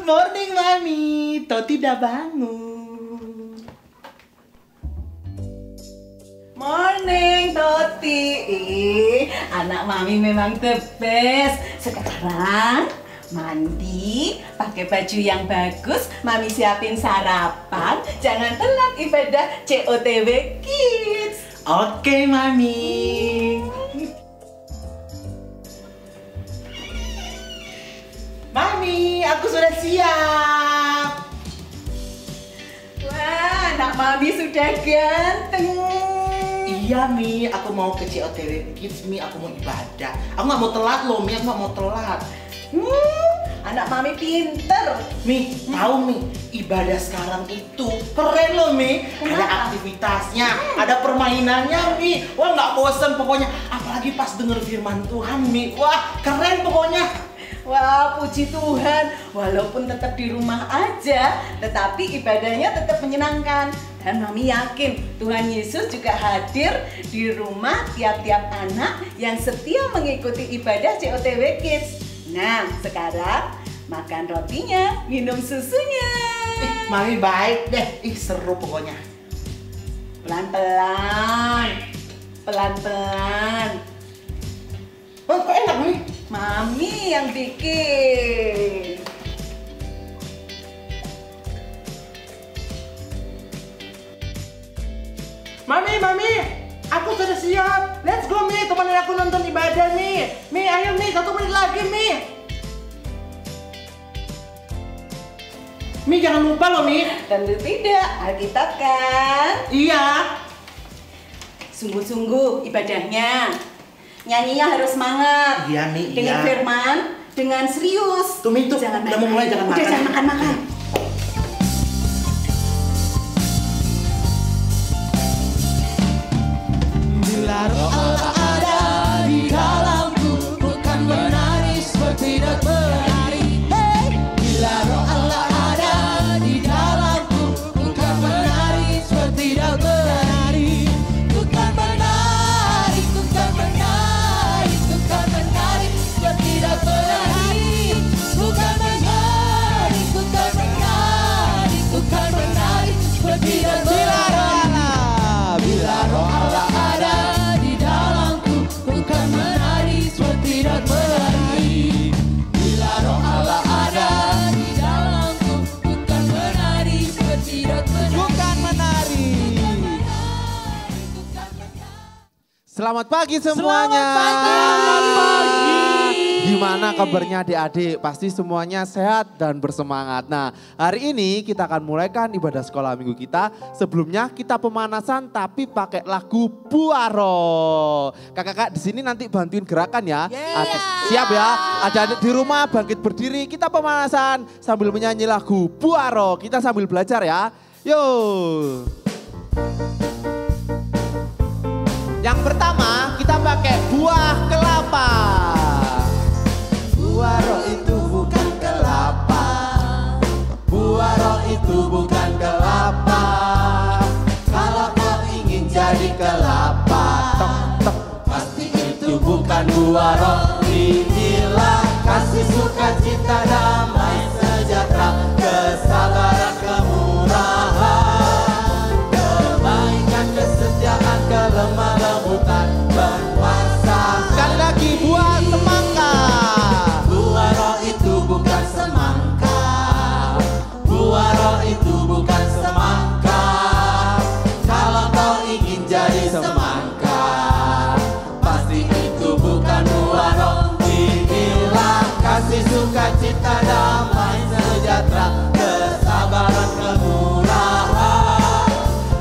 morning, Mami. Toti udah bangun. Morning, Toti. Anak Mami memang the best. Sekarang mandi, pakai baju yang bagus, Mami siapin sarapan. Jangan telat ibadah COTW Kids. Oke, Mami. Mami, aku sudah siap. Wah, anak Mami sudah ganteng. Iya, Mi, aku mau ke COTW Kids, Mi. Aku mau ibadah. Aku nggak mau telat loh, Mi. Aku nggak mau telat. Anak Mami pinter. Mi, tahu Mi, ibadah sekarang itu keren loh, Mi. Kenapa? Ada aktivitasnya, ada permainannya, Mi. Wah, nggak bosan pokoknya. Apalagi pas denger firman Tuhan, Mi. Wah, keren pokoknya. Wah, puji Tuhan. Walaupun tetap di rumah aja, tetapi ibadahnya tetap menyenangkan. Dan Mami yakin Tuhan Yesus juga hadir di rumah tiap-tiap anak yang setia mengikuti ibadah COTW Kids. Nah, sekarang makan rotinya, minum susunya. Mami baik deh. Seru pokoknya. Pelan-pelan. Pelan-pelan. Oh, kok enak, Mi? Mami yang bikin. Mami, aku sudah siap. Let's go, Mi. Temenin aku nonton ibadah, Mi. Mi, ayo, Mi. 1 menit lagi, Mi. Mi, jangan lupa loh, Mi. Tentu tidak, Alkitab kan? Iya. Sungguh-sungguh ibadahnya. Nyanyinya harus semangat. Iya, Mi, Dengan iya. firman, dengan serius. Tuh, Mi, tuh. Jangan Udah mau mulai, jangan Udah, makan. jangan makan-makan. Bila roh Allah ada di dalamku, bukan menari seperti tidak menari. Hey! Bila roh Allah ada di dalamku, bukan menari seperti tidak menari. Bukan menari, bukan menari, bukan menari seperti tidak menari. Bukan menari, bukan menari, bukan menari seperti tidak menari. Bila roh Allah ada di dalamku, bukan menari seperti tidak menari. Bila roh Allah ada di dalamku, bukan menari seperti tidak menari. Bukan menari. Selamat pagi semuanya. Selamat pagi. Gimana kabarnya adik-adik? Pasti semuanya sehat dan bersemangat. Nah, hari ini kita akan mulaikan ibadah sekolah minggu kita. Sebelumnya kita pemanasan tapi pakai lagu Buaro. Kakak-kakak di sini nanti bantuin gerakan ya. Siap ya? Adik-adik di rumah bangkit berdiri, kita pemanasan sambil menyanyi lagu Buaro. Kita sambil belajar ya. Yuk. Yang pertama kita pakai buah kelapa. Buaro itu bukan kelapa. Buaro itu bukan kelapa. Kalau kau ingin jadi kelapa, pasti itu bukan buaro. Inilah kasih, sukacita, damai, sejahtera, kesabaran, kemurahan, kebaikan, kesetiaan, kelemah lembutan, berkuasa. Sekali lagi buah semangka. Buaro itu bukan semangka. Buaro itu bukan semangka. Kalau kau ingin jadi semangka, pasti itu bukan buaro. Inilah kasih, sukacita, damai, sejahtera, kesabaran, kemurahan,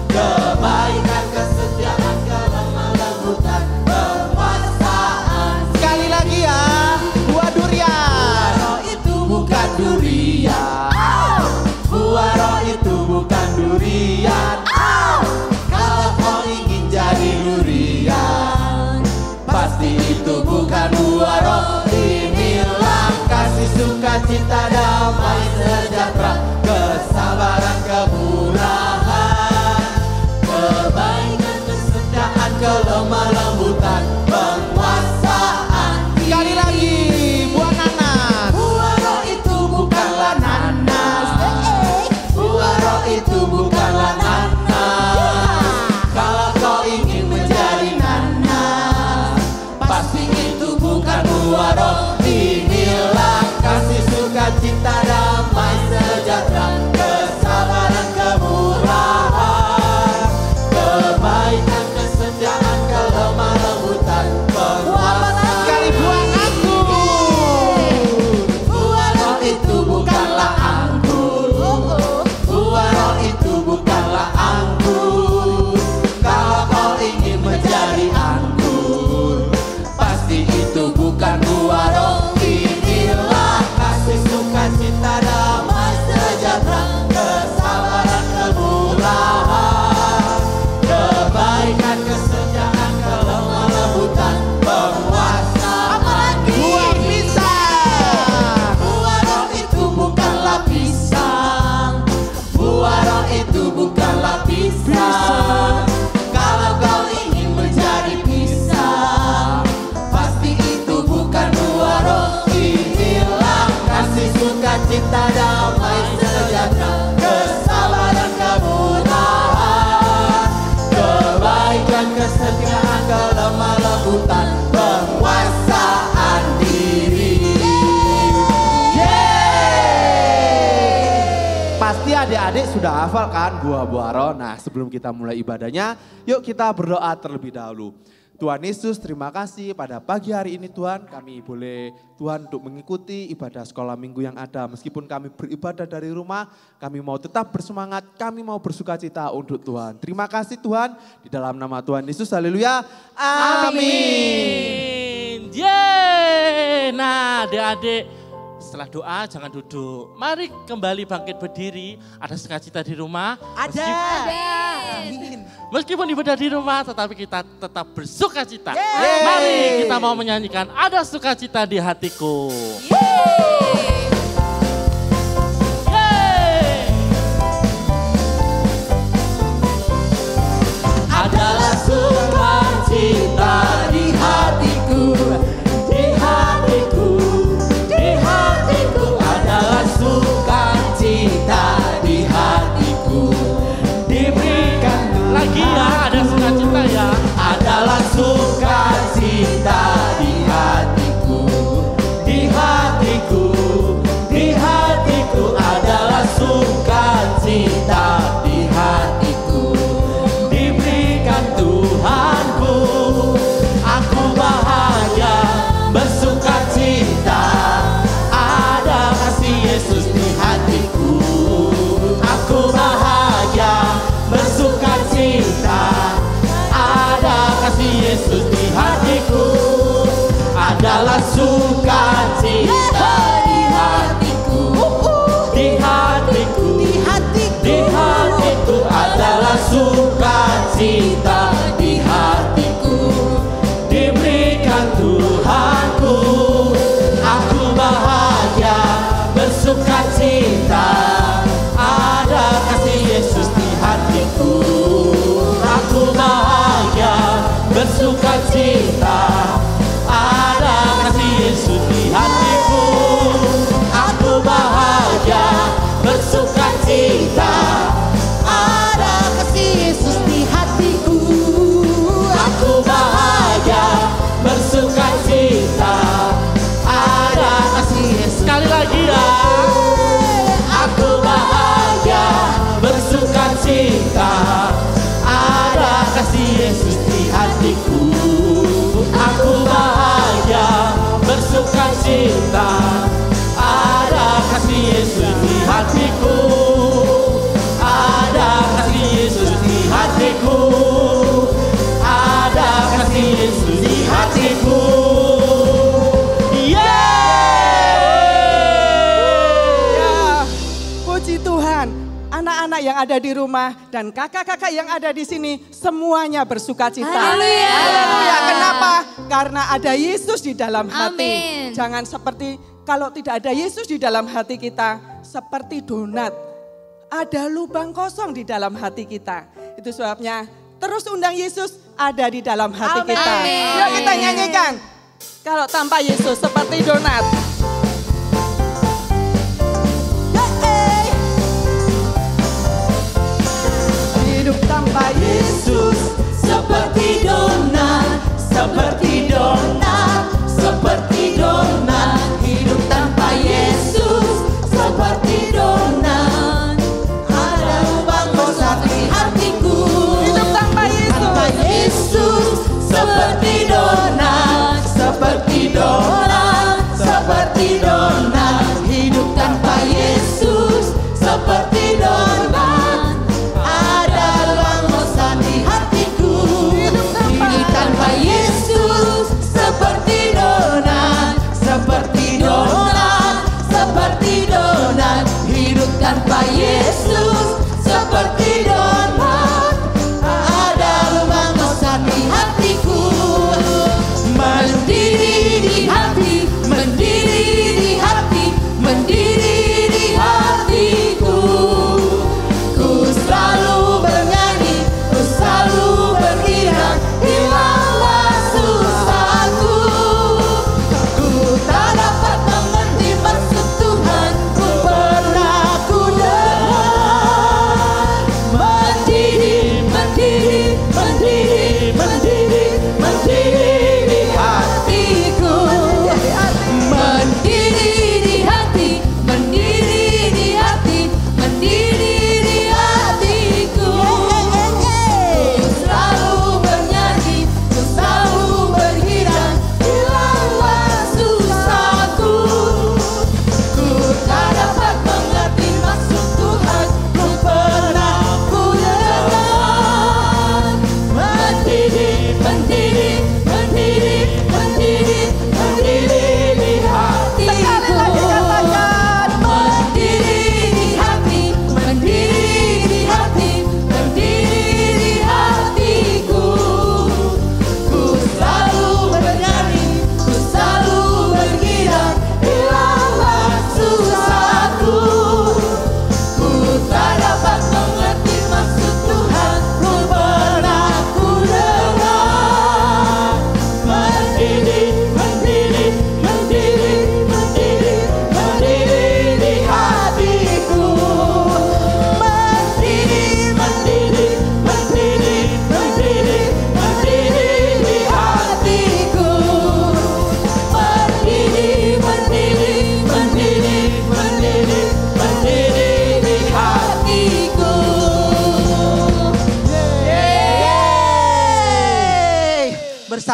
kebaikan, kesetiaan, kelemah lembutan, berkuasaan. Sekali lagi ya, buah durian. Buaro itu bukan durian. Buaro itu bukan durian. Kalau kau ingin jadi durian, pasti itu bukan buaro. Inilah kasih, sukacita, damai, sejahtera, kesabaran, kemurahan, kebaikan, kesetiaan, kelemah lembutan, penguasaan. Sekali lagi, buah nanas. Buaro itu bukan sudah hafal kan buah-buah roh? Nah sebelum kita mulai ibadahnya, yuk kita berdoa terlebih dahulu. Tuhan Yesus, terima kasih pada pagi hari ini Tuhan, kami boleh Tuhan untuk mengikuti ibadah sekolah minggu yang ada. Meskipun kami beribadah dari rumah, kami mau tetap bersemangat, kami mau bersuka cita untuk Tuhan. Terima kasih Tuhan, di dalam nama Tuhan Yesus, haleluya, amin. Yeay, nah adik-adik setelah doa jangan duduk. Mari kembali bangkit berdiri, ada sukacita di rumah. Ada. Meskipun ibadah di rumah, tetapi kita tetap bersuka cita. Mari kita mau menyanyikan Ada Sukacita di Hatiku. Adalah sukacita di hatiku, di hatiku, di hatiku. Adalah sukacita di hatiku, diberikan Lagi ya, ada sukacita ya. adalah sukacita di hatiku, di hatiku, di hatiku. Adalah sukacita di hatiku, diberikan Tuhanku. Aku bahagia bersukacita, ada kasih Yesus di hatiku. Aku bahagia bersukacita, ada kasih Yesus di hatiku. Adalah sukacita di hatiku, di hatiku, di hatiku. Adalah sukacita di hatiku, diberikan Tuhanku. Aku bahagia bersukacita, ada kasih Yesus di hatiku. Aku bahagia bersukacita, ada kasih Yesus di hatiku. Aku bahagia bersukacita, ada kasih Yesus di hatiku. Aku bahagia bersukacita, ada kasih Yesus. Sekali lagi ya. Aku bahagia bersukacita, ada kasih Yesus di hatiku. Aku bahagia bersukacita, ada kasih Yesus di hatiku. Ada kasih Yesus di hatiku, ada kasih Yesus di hatiku. Puji Tuhan, anak-anak yang ada di rumah dan kakak-kakak yang ada di sini semuanya bersukacita. Haleluya. Haleluya. Kenapa? Karena ada Yesus di dalam hati. Amin. Jangan seperti kalau tidak ada Yesus di dalam hati kita, seperti donat. Ada lubang kosong di dalam hati kita. Itu sebabnya terus undang Yesus ada di dalam hati Amin. kita. Amin. Yuk kita nyanyikan. Kalau tanpa Yesus seperti donat. Hidup tanpa Yesus seperti donat, seperti donat, seperti donat. Hidup tanpa Yesus seperti donat. Ada lubang kosong di hatiku. Hidup tanpa Yesus. Tanpa Yesus seperti donat, seperti donat, seperti donat. Hidup tanpa Yesus seperti donat. Ada lubang kosong di hatiku. Hidup tanpa Yesus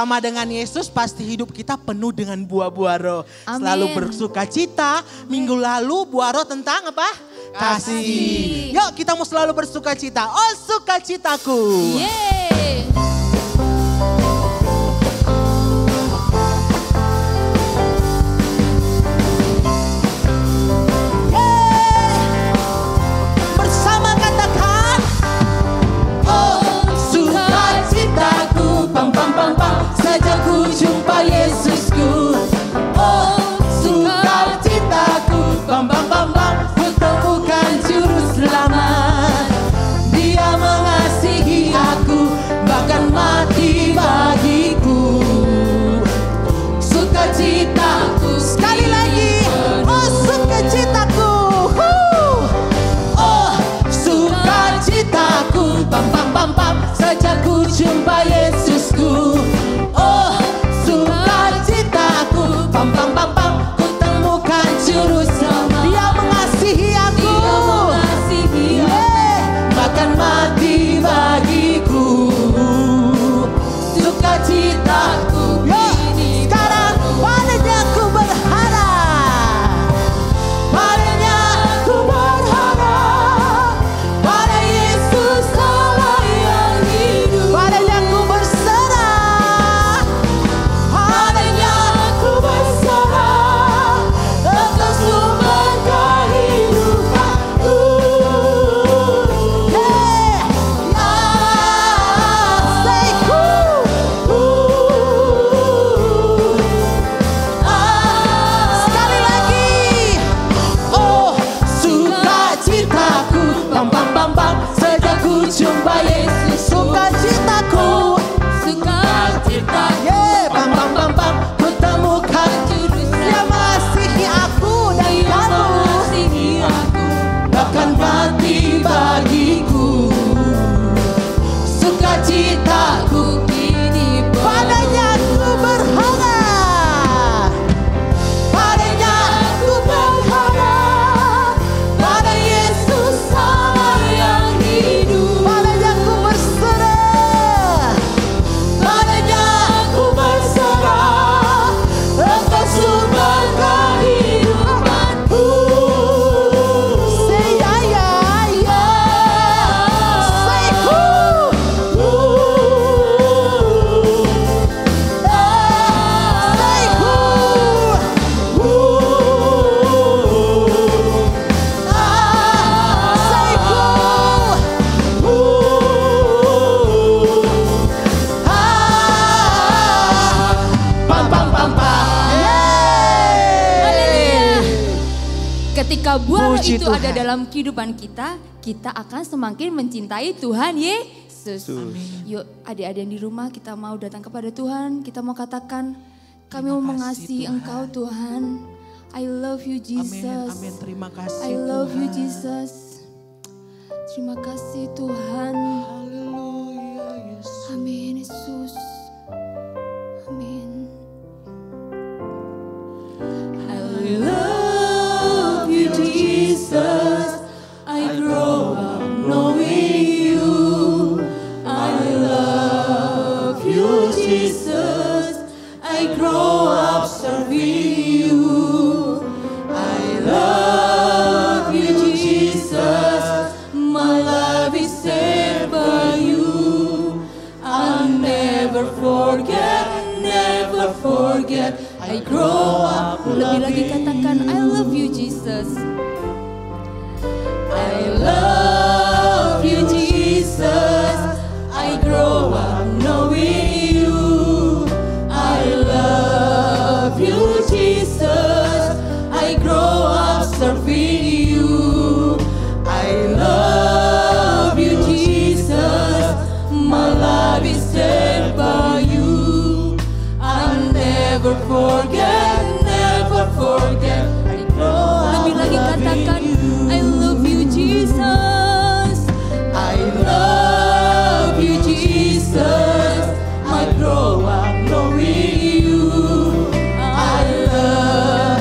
bersama dengan Yesus pasti hidup kita penuh dengan buah-buah roh. Amin. Selalu bersuka cita. Minggu lalu buah roh tentang apa? Kasih. Yuk kita mau selalu bersuka cita. Oh sukacitaku. Yeay. Bersama katakan. Oh sukacitaku. Pam pam pam pam. Sejak ku jumpa Yesusku. Oh sukacitaku. Pam pam pam pam. Ku temukan juru selamat. Dia mengasihi aku. Bahkan mati bagiku. Sukacitaku. Sekali lagi. Oh sukacitaku. Oh sukacitaku. Pam pam pam pam. Sejak ku jumpa Yesusku. Oh sukacitaku. Pam pam pam pam. Ku temukan juru selamat. Dia mengasihi aku. Bahkan mati bagiku. Sukacitaku. Sekarang padanya ku berharap. Padanya ku berharap. Pada Yesus Allah yang hidup. Padanya ku berserah. Padanya ku berserah. Engkau sumber kehidupanku. Sekali lagi. Oh sukacitaku. Pam pam pam pam. Sejak ku jumpa Yesus. Sukacitaku. Pam pam pam pam. Ku temukan Dia mengasihi aku dan kamu. Bahkan mati bagiku. Sukacitaku kini padanya ku berharap. Padanya ku berharap. Pada Yesus Allah yang hidup. Padanya ku berserah. Padanya ku berserah. Engkau sumber kehidupanku. Say ya ya ya. Say who. Say who. Say who. Pam pam pam pam. Ketika buah roh Puji itu Tuhan. ada dalam kehidupan kita, kita akan semakin mencintai Tuhan Yesus. Yuk adik-adik yang di rumah kita mau datang kepada Tuhan, kita mau katakan, kami mau mengasihi Engkau Tuhan. I love you Jesus. Amin. Terima kasih. I love you Tuhan. Jesus. Terima kasih Tuhan. Haleluya Yesus. Amin Yesus. Amin. I love you Jesus. I grow up knowing you. I love you Jesus. I grow up serving you. I love you Jesus. My life is saved by you. I'll never forget, never forget. I grow up. Lebih lagi katakan I love you Jesus. I love you Jesus. I grow up knowing you. I love you Jesus. I grow up serving you. I love you Jesus. My life is saved by you. I'll never forget, never forget. I grow up. Lebih lagi katakan I love you Jesus. I love you Jesus. I grow up knowing you. I love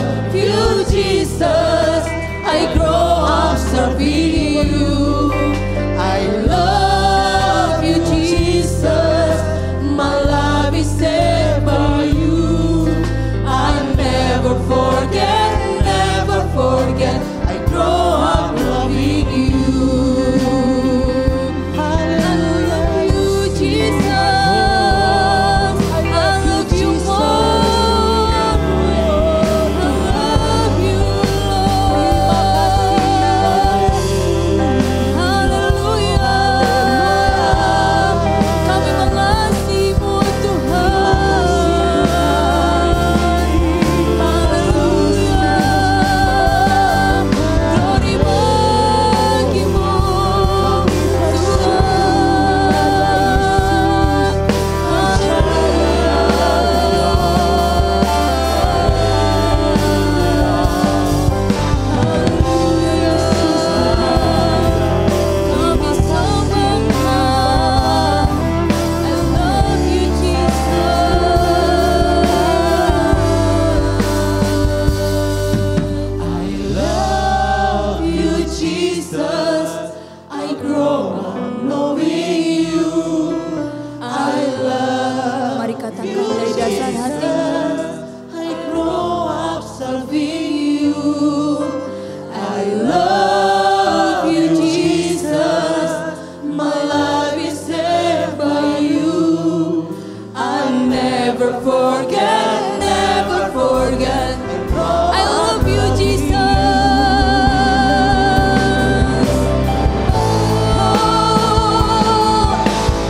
love you, Jesus. My life is saved by you. I'll never forget, never forget. I love you, Jesus.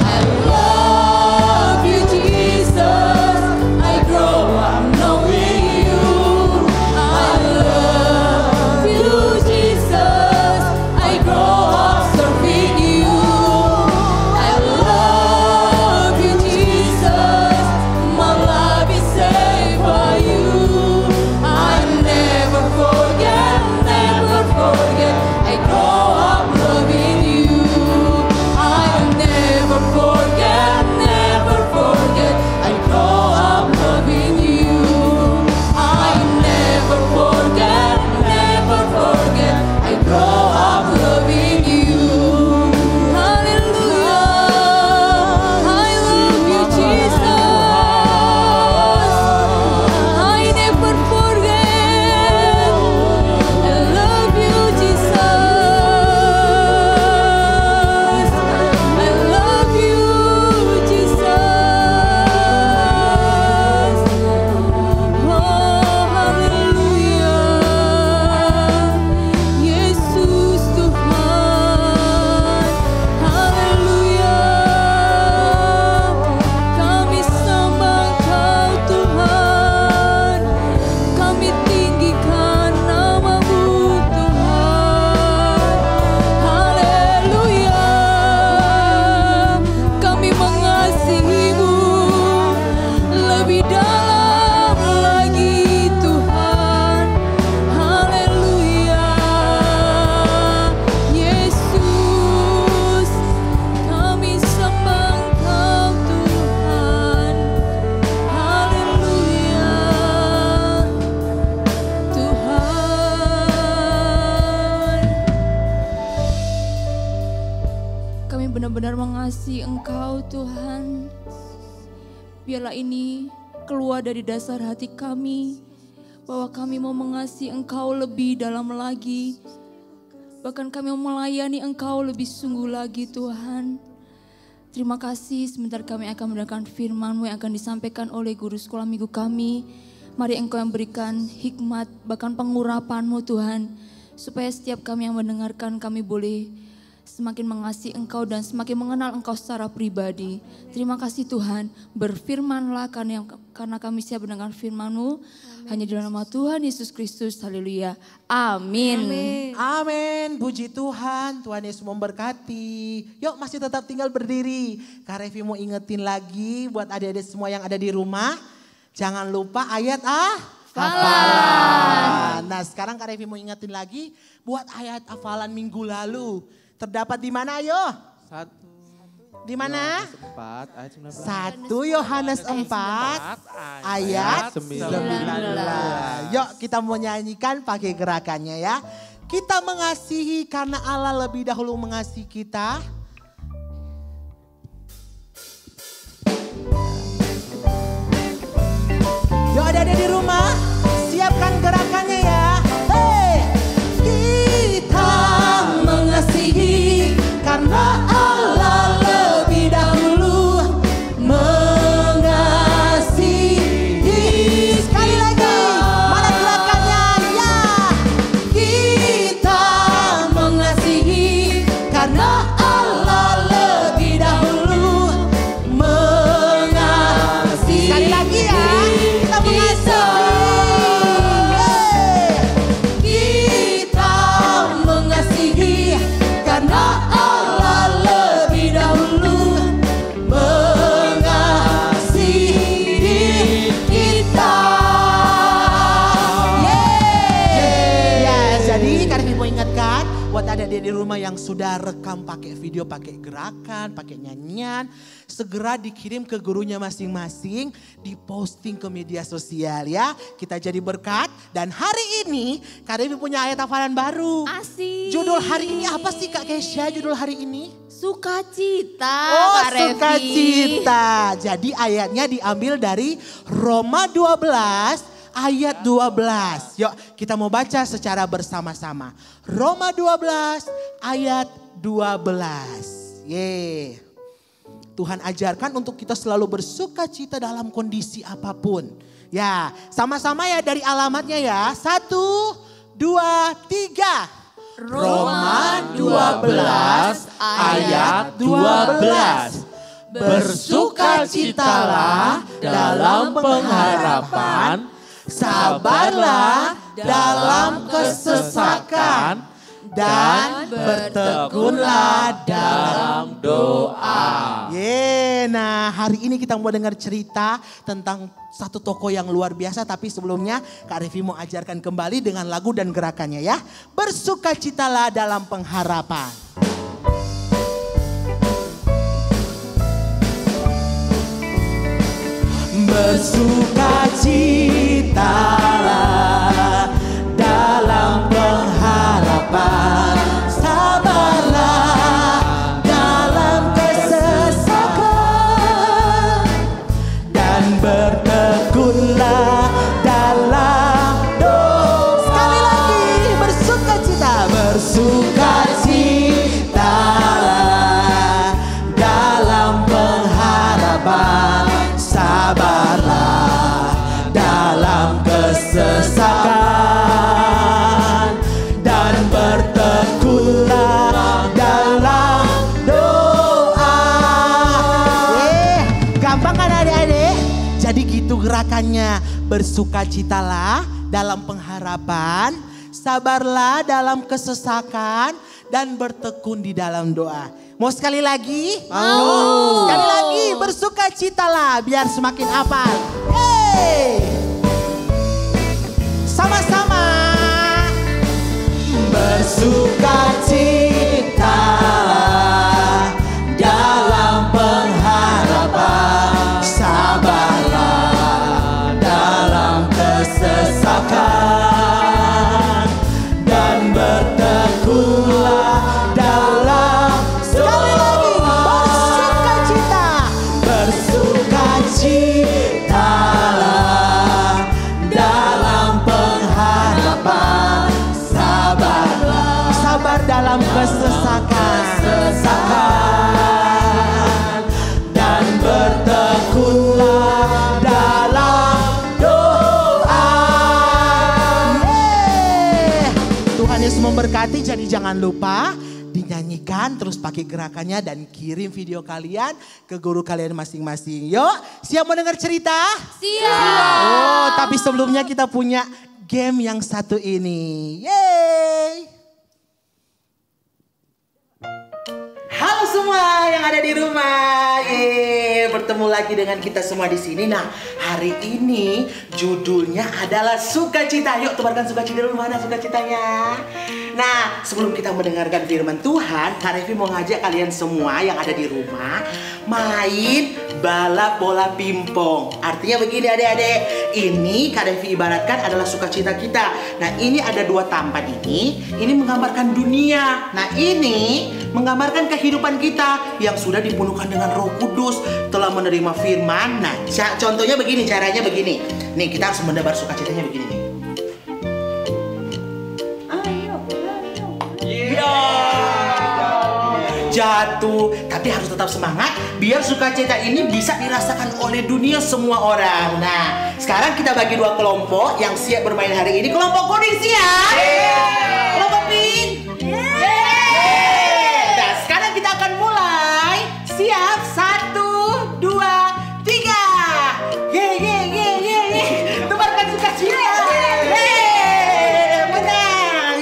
I love you, Jesus. I grow up knowing you. I love you, Jesus. I grow up serving you. I love you, Jesus. My life is saved by you. I never forget, never forget. I grow up loving you. I never forget, never forget. I grow up loving you. I never forget, never forget. I grow up loving you. Hallelujah. I love you, Jesus. I never forget. I love you, Jesus. I love you, Jesus. Oh, haleluya. Yesus Tuhan. Haleluya. Kami sembah Kau Tuhan. Kami tinggikan nama-Mu Tuhan. Haleluya. Kami mengasihi-Mu lebih dalam lagi Tuhan. Haleluya. Yesus, kami sembah Kau Tuhan. Haleluya. Tuhan. Kami benar-benar mengasihi Engkau Tuhan. Biarlah ini keluar dari dasar hati kami, bahwa kami mau mengasihi Engkau lebih dalam lagi. Bahkan kami mau melayani Engkau lebih sungguh lagi Tuhan. Terima kasih, sebentar kami akan mendengarkan firman-Mu yang akan disampaikan oleh guru sekolah minggu kami. Mari Engkau yang berikan hikmat, bahkan pengurapan-Mu Tuhan. Supaya setiap kami yang mendengarkan kami boleh semakin mengasihi Engkau dan semakin mengenal Engkau secara pribadi. Terima kasih Tuhan, berfirmanlah karena kami siap mendengar firman-Mu. Hanya di dalam nama Tuhan Yesus Kristus, haleluya. Amin. Amin, puji Tuhan, Tuhan Yesus memberkati. Yuk masih tetap tinggal berdiri. Kak Revi mau ingetin lagi buat adik-adik semua yang ada di rumah. Jangan lupa ayat hafalan. Nah sekarang Kak Revi mau ingetin lagi buat ayat hafalan minggu lalu. Terdapat di mana ayo? Di mana? 1 Yohanes 4 ayat 19. Yuk kita mau nyanyikan pakai gerakannya ya. Kita mengasihi karena Allah lebih dahulu mengasihi kita. Yuk ada di rumah, siapkan gerakannya ya. Hey! Kita mengasihi karena Allah lebih dahulu mengasihi. Sekali lagi, mana gerakannya? Ya. Kita mengasihi karena Allah lebih dahulu mengasihi. Sekali lagi ya, kita mengasihi. Kita mengasihi karena Allah lebih dahulu mengasihi kita. Ya, jadi Kak mau ingatkan buat adik-adik di rumah yang sudah rekam pakai video, pakai gerakan, pakai nyanyian, segera dikirim ke gurunya masing-masing, diposting ke media sosial ya. Kita jadi berkat dan hari ini Kak Devi punya ayat hafalan baru. Asik. Judul hari ini apa sih Kak Kesha judul hari ini? Sukacita, Oh, Kak Revi. sukacita. Jadi ayatnya diambil dari Roma 12 ayat 12. Yuk kita mau baca secara bersama-sama. Roma 12 ayat 12. Yeay. Tuhan ajarkan untuk kita selalu bersuka cita dalam kondisi apapun. Ya, sama-sama ya dari alamatnya ya. 1, 2, 3. Roma 12 ayat 12. Bersukacitalah dalam pengharapan, sabarlah dalam kesesakan, dan bertekunlah dalam doa. Nah hari ini kita mau dengar cerita tentang satu tokoh yang luar biasa. Tapi sebelumnya Kak Revi mau ajarkan kembali dengan lagu dan gerakannya ya. Bersukacitalah dalam pengharapan. Bersukacitalah dalam pengharapan, sabarlah dalam kesesakan, dan bertekunlah dalam doa. Sekali lagi, bersukacita, bersukacitalah dalam pengharapan, sabarlah dalam kesesakan, dan bertekunlah dalam doa. Gampang kan adik-adik? Jadi gitu gerakannya. Bersukacitalah dalam pengharapan, sabarlah dalam kesesakan, dan bertekun di dalam doa. Mau sekali lagi? Mau. Sekali lagi, bersukacitalah biar semakin hafal. Yeay. Sama-sama. Bersukacitalah dalam pengharapan, sabarlah dalam kesesakan, dan bertekunlah dalam Sekali lagi, bersukacita. Bersukacitalah dalam pengharapan, sabarlah Sabar dalam kesesakan. dan bertekunlah dalam doa. Tuhan Yesus memberkati, jadi jangan lupa dinyanyikan terus pakai gerakannya dan kirim video kalian ke guru kalian masing-masing. Yuk, siap mau dengar cerita? Siap. Oh, tapi sebelumnya kita punya game yang satu ini. Yeay! Halo semua yang ada di rumah. Bertemu lagi dengan kita semua di sini. Nah, hari ini judulnya adalah sukacita. Yuk, tebarkan sukacita dulu. Mana sukacitanya? Nah, sebelum kita mendengarkan firman Tuhan, Kak Revi mau ngajak kalian semua yang ada di rumah main balap bola pimpong. Artinya begini adik-adik, ini Kak Revi ibaratkan adalah sukacita kita. Nah, ini ada dua tampan ini menggambarkan dunia. Nah, ini menggambarkan kehidupan kita yang sudah dipenuhkan dengan Roh Kudus, telah menerima firman. Nah, contohnya begini, caranya begini. Nih, kita harus menebar sukacitanya begini nih. Jatuh, tapi harus tetap semangat biar sukacita ini bisa dirasakan oleh dunia semua orang. Nah, sekarang kita bagi dua kelompok yang siap bermain hari ini. Kelompok kuning siap? Kelompok pink? Nah, sekarang kita akan mulai. Siap? 1, 2, 3. Tebarkan sukacita. Menang.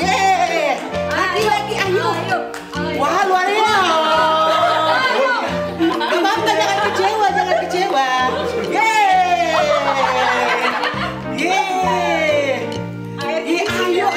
Lagi, ayo. Wah, luar biasa. Jangan kecewa. Yeay. Ayo.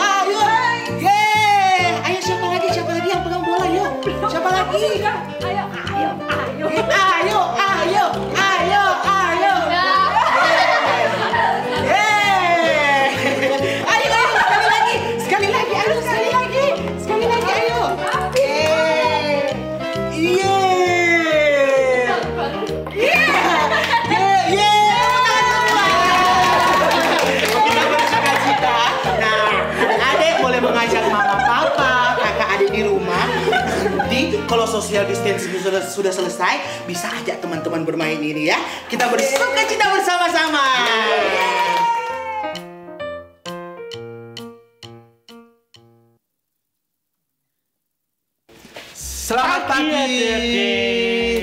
kalau social distancing sudah selesai, bisa ajak teman-teman bermain ini ya. Kita bersuka cita bersama-sama. Selamat pagi.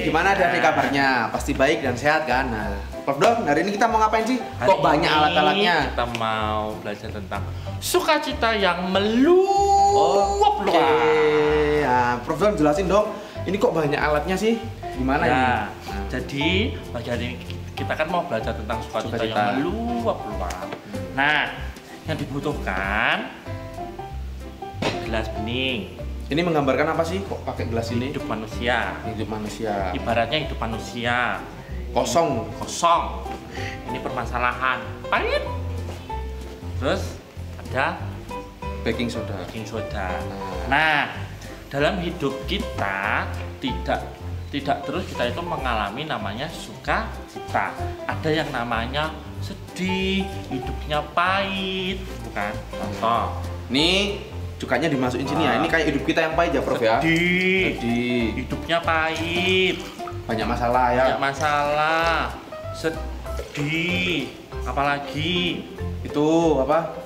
Gimana adik-adik kabarnya? Pasti baik dan sehat kan? Nah, Prof Don, hari ini kita mau ngapain sih? Kok banyak alat-alatnya? Kita mau belajar tentang sukacita yang meluap. Oke. Nah, Prof Don jelasin dong. Ini kok banyak alatnya sih? Gimana ya, ini? Jadi pagi hari ini kita kan mau belajar tentang sukacita yang meluap-luap. Nah, yang dibutuhkan gelas bening. Ini menggambarkan apa sih? Kok pakai gelas ini? Hidup manusia. Hidup manusia. Ibaratnya hidup manusia. Kosong. Ini permasalahan. Pahit. Terus ada Baking soda. Nah, dalam hidup kita tidak terus kita itu mengalami namanya sukacita. Ada yang namanya sedih, hidupnya pahit, bukan? Contoh. Nih cukanya dimasukin sini ya. Ini kayak hidup kita yang pahit ya, Prof ya. Sedih. Hidupnya pahit. Banyak masalah ya. Banyak masalah. Sedih. Apalagi itu apa?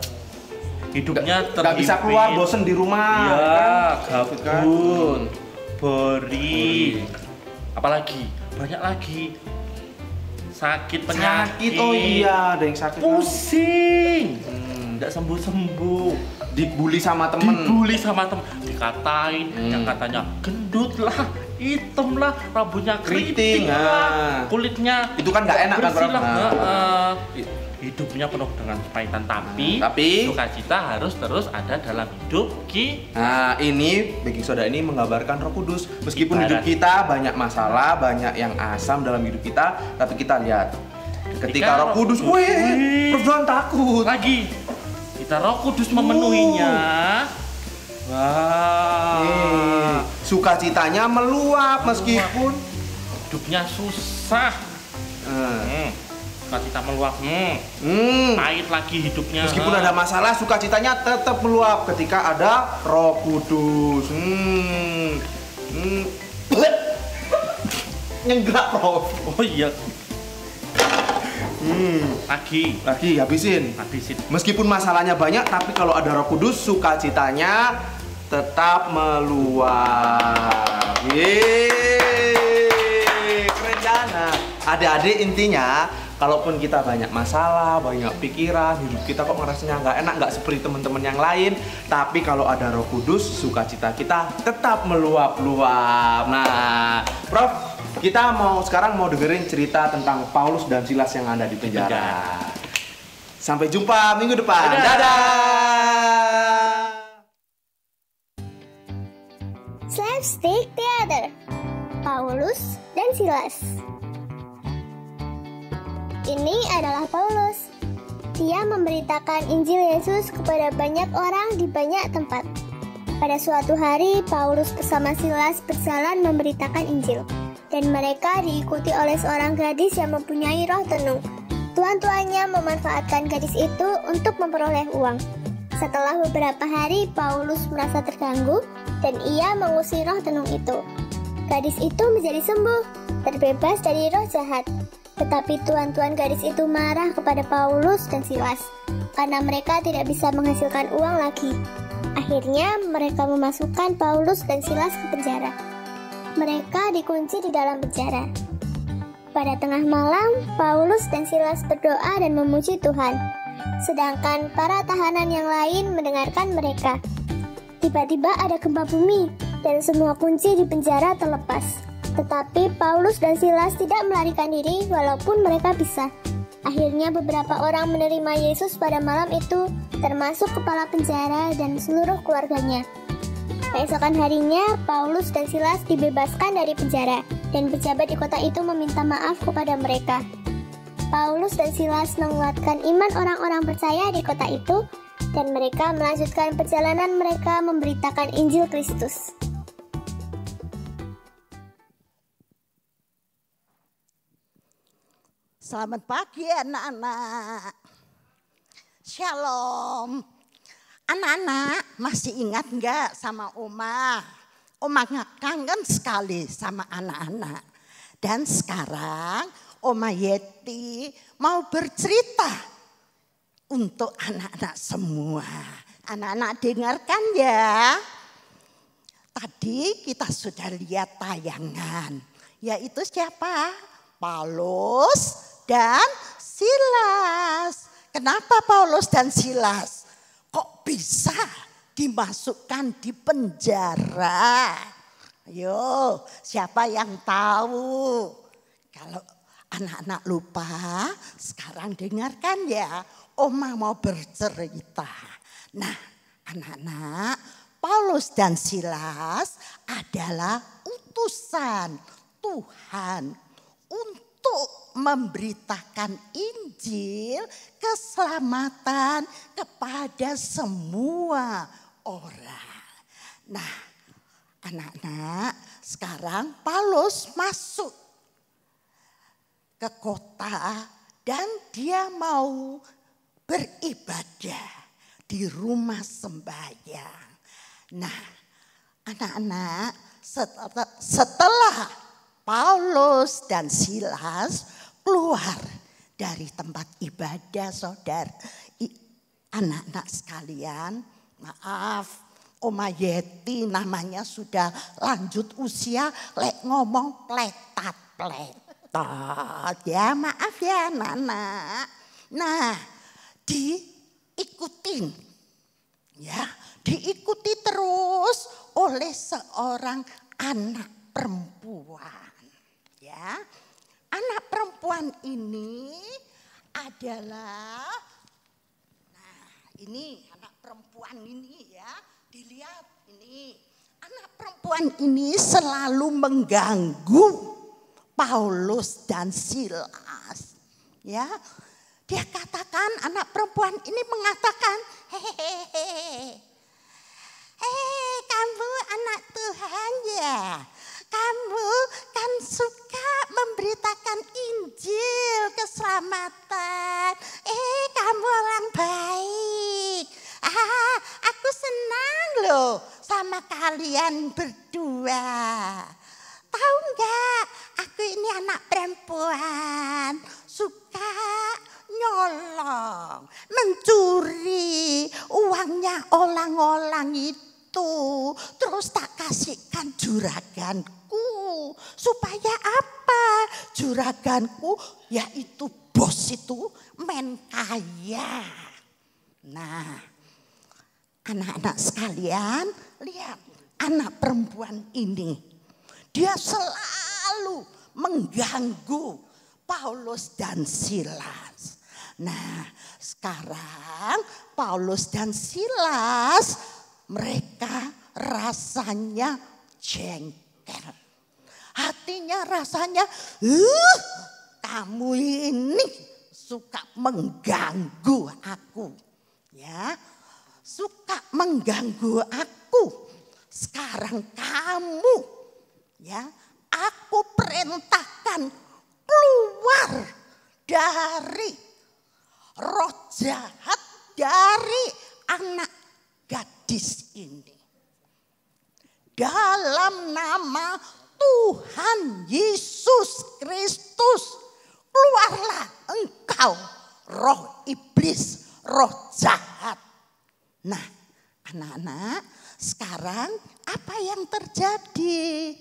Hidupnya nggak bisa keluar, bosen di rumah. Iya, kan? gabut, boring. Apalagi banyak lagi. Sakit, penyakit. Oh iya, ada yang sakit. Pusing. Nggak sembuh-sembuh. Dibully sama temen. Dikatain yang katanya gendut lah, hitam lah, rambutnya keriting lah, kulitnya itu kan nggak enak kan, hidupnya penuh dengan kepahitan, tapi sukacita harus terus ada dalam hidup kita. Nah, ini baking soda ini menggambarkan Roh Kudus. Meskipun hidup kita banyak masalah, banyak yang asam dalam hidup kita, tapi kita lihat ketika Roh Kudus, Prof jangan takut. Lagi kita Roh Kudus memenuhinya. Wah, sukacitanya meluap meskipun hidupnya susah. Sukacita meluap. Pahit lagi hidupnya. Meskipun ada masalah, sukacitanya tetap meluap ketika ada Roh Kudus. Nyenggak, Prof. Oh iya. Lagi habisin. Meskipun masalahnya banyak, tapi kalau ada Roh Kudus, sukacitanya tetap meluap. Yeay, keren banget. Adik-adik, intinya kalaupun kita banyak masalah, banyak pikiran, hidup kita kok ngerasanya nggak enak, nggak seperti teman-teman yang lain, tapi kalau ada Roh Kudus, sukacita kita tetap meluap-luap. Nah, Prof, kita sekarang mau dengerin cerita tentang Paulus dan Silas yang ada di penjara. Sampai jumpa minggu depan. Dadah. Slapstick Theater, Paulus dan Silas. Ini adalah Paulus. Dia memberitakan Injil Yesus kepada banyak orang di banyak tempat. Pada suatu hari, Paulus bersama Silas berjalan memberitakan Injil. Dan mereka diikuti oleh seorang gadis yang mempunyai roh tenung. Tuan-tuannya memanfaatkan gadis itu untuk memperoleh uang. Setelah beberapa hari, Paulus merasa terganggu dan ia mengusir roh tenung itu. Gadis itu menjadi sembuh, terbebas dari roh jahat. Tetapi tuan-tuan gadis itu marah kepada Paulus dan Silas karena mereka tidak bisa menghasilkan uang lagi. Akhirnya mereka memasukkan Paulus dan Silas ke penjara. Mereka dikunci di dalam penjara. Pada tengah malam, Paulus dan Silas berdoa dan memuji Tuhan. Sedangkan para tahanan yang lain mendengarkan mereka. Tiba-tiba ada gempa bumi dan semua kunci di penjara terlepas. Tetapi Paulus dan Silas tidak melarikan diri walaupun mereka bisa. Akhirnya beberapa orang menerima Yesus pada malam itu, termasuk kepala penjara dan seluruh keluarganya. Keesokan harinya, Paulus dan Silas dibebaskan dari penjara, dan pejabat di kota itu meminta maaf kepada mereka. Paulus dan Silas menguatkan iman orang-orang percaya di kota itu, dan mereka melanjutkan perjalanan mereka memberitakan Injil Kristus. Selamat pagi anak-anak. Shalom. Anak-anak masih ingat nggak sama Oma? Oma kangen sekali sama anak-anak. Dan sekarang Oma Yeti mau bercerita untuk anak-anak semua. Anak-anak dengarkan ya. Tadi kita sudah lihat tayangan. Yaitu siapa? Paulus dan Silas. Kenapa Paulus dan Silas kok bisa dimasukkan di penjara? Ayo, siapa yang tahu? Kalau anak-anak lupa, sekarang dengarkan ya. Oma mau bercerita. Nah, anak-anak, Paulus dan Silas adalah utusan Tuhan untuk memberitakan Injil keselamatan kepada semua orang. Nah, anak-anak, sekarang Paulus masuk ke kota dan dia mau beribadah di rumah sembahyang. Nah, anak-anak, setelah Paulus dan Silas keluar dari tempat ibadah, saudara, anak-anak sekalian, maaf, Oma Yeti namanya sudah lanjut usia, lek ngomong pletat-pletat, ya maaf ya anak-anak. Nah, diikuti terus oleh seorang anak perempuan. Ya, anak perempuan ini adalah, nah ini anak perempuan ini ya, dilihat ini. Anak perempuan ini selalu mengganggu Paulus dan Silas. Ya, dia katakan, anak perempuan ini mengatakan, kamu anak Tuhan ya. Kamu kan suka memberitakan Injil keselamatan. Kamu orang baik. Aku senang loh sama kalian berdua. Tahu nggak? Aku ini anak perempuan. Suka nyolong, mencuri uangnya orang-orang itu. Terus tak kasihkan juraganku. Supaya apa? Juraganku yaitu bos itu men kaya. Nah, anak-anak sekalian, lihat anak perempuan ini. Dia selalu mengganggu Paulus dan Silas. Nah, sekarang Paulus dan Silas mereka rasanya jengkel. Hatinya rasanya, kamu ini suka mengganggu aku. Ya, suka mengganggu aku. Sekarang kamu, ya, aku perintahkan keluar dari roh jahat dari anak gadis ini. Dalam nama Tuhan Yesus Kristus, keluarlah engkau roh iblis, roh jahat. Nah, anak-anak, sekarang apa yang terjadi?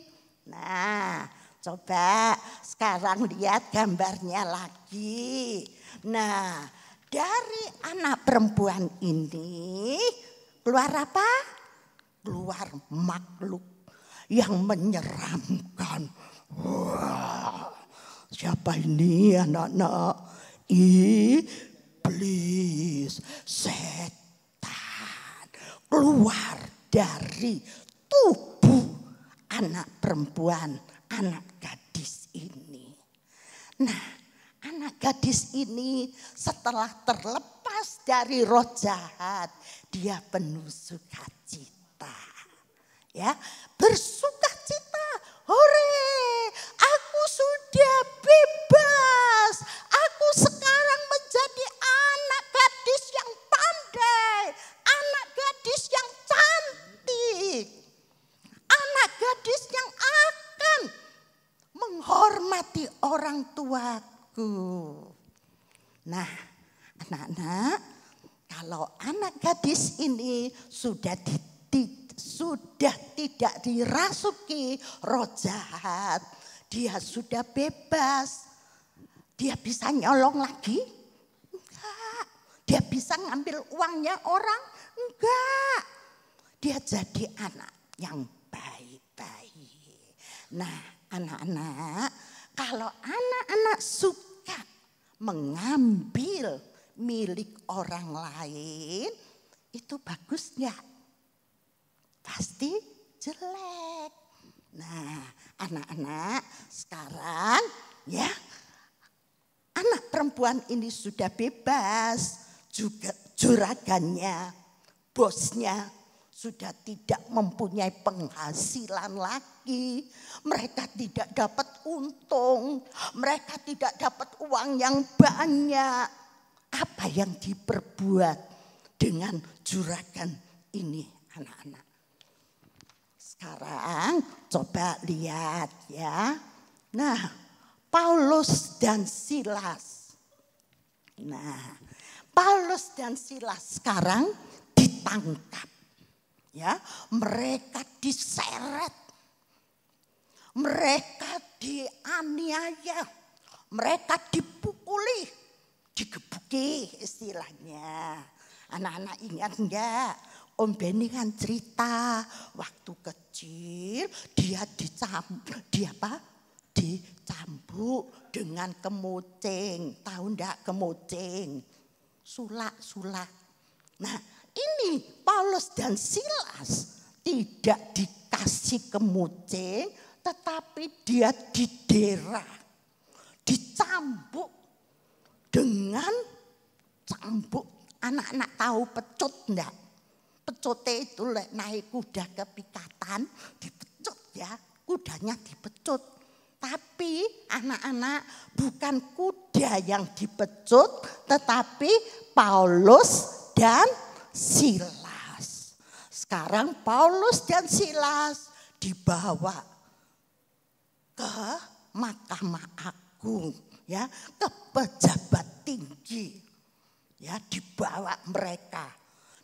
Nah, coba sekarang lihat gambarnya lagi. Nah, dari anak perempuan ini keluar apa? Keluar makhluk yang menyeramkan. Wah, siapa ini anak-anak? Iblis, setan. Keluar dari tubuh anak perempuan, anak gadis ini. Nah, anak gadis ini setelah terlepas dari roh jahat, dia penuh sukacita. Ya, bersukacita. Hore, aku sudah bebas. Aku sekarang menjadi anak gadis yang pandai, anak gadis yang cantik, anak orang tuaku. Nah, anak-anak, kalau anak gadis ini sudah tidak dirasuki roh jahat, dia sudah bebas. Dia bisa nyolong lagi? Enggak. Dia bisa ngambil uangnya orang? Enggak. Dia jadi anak yang baik-baik. Nah, anak-anak, kalau anak-anak suka mengambil milik orang lain, itu bagus enggak? Pasti jelek. Nah, anak-anak sekarang ya, anak perempuan ini sudah bebas, juga juragannya, bosnya sudah tidak mempunyai penghasilan lagi. Mereka tidak dapat untung, mereka tidak dapat uang yang banyak. Apa yang diperbuat dengan juragan ini, anak-anak? Sekarang coba lihat ya. Nah, Paulus dan Silas. Nah, Paulus dan Silas sekarang ditangkap. Ya, mereka diseret. Mereka dianiaya. Mereka dipukuli, digebuki istilahnya. Anak-anak ingat enggak? Om Beni kan cerita waktu kecil dia dicambuk dengan kemucing. Tahu enggak kemucing? Sulak. Nah, ini Paulus dan Silas tidak dikasih kemucing, tetapi dia didera, dicambuk dengan cambuk. Anak-anak tahu pecut enggak? Pecutnya itu naik kuda ke pikatan, dipecut ya, kudanya dipecut. Tapi anak-anak bukan kuda yang dipecut, tetapi Paulus dan Silas. Sekarang Paulus dan Silas dibawa ke Mahkamah Agung, ya, ke pejabat tinggi, ya, dibawa mereka.